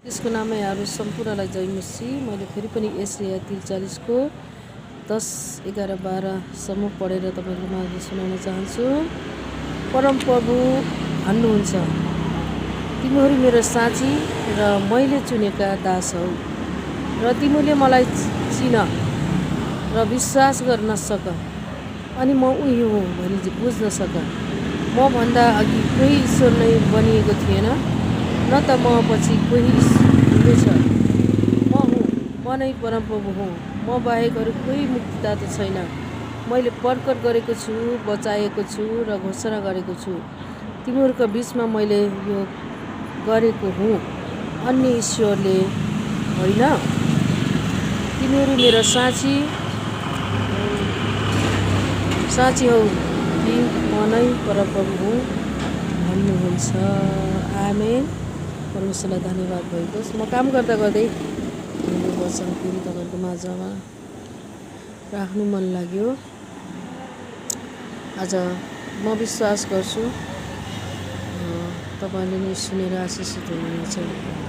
यसको नाम यहाँहरू सम्पूर्णलाई जय मसीह। मैले फेरि पनि एशिया 43 को 10, 11, 12सम्म पढेर तपाईँको माझ सुनाउन चाहन्छु। परमप्रभु भन्नुहुन्छ, तिमीहरू मेरो साँची र मैले चुनेका दास हौ, र तिमीले मलाई चिन र विश्वास गर्न सक, अनि म उही हुँ भनी बुझ्न सक। म भन्दा अघि कोही ईश्वर नै बनिएको थिएन, न त म पछि कोही हुनेछ। म हुँ, म नै परमप्रभु हुँ, म बाहेक अरू कोही मुक्तिदाता छैन। मैले प्रकट गरेको छु, बचाएको छु र घोषणा गरेको छु। तिमीहरूका बिचमा मैले यो गरेको हुँ, अन्य ईश्वरले होइन। तिमीहरू मेरो साँची हौ कि म नै परमप्रभु हुँ भन्नुहुन्छ। आमेन। परमेश्वरलाई धन्यवाद भएको। म काम गर्दा गर्दै यो वचन फेरि तपाईँहरूको माझमा राख्नु मन लाग्यो। आज म विश्वास गर्छु तपाईँले नै सुनेर आशिषित हुनुहुनेछ।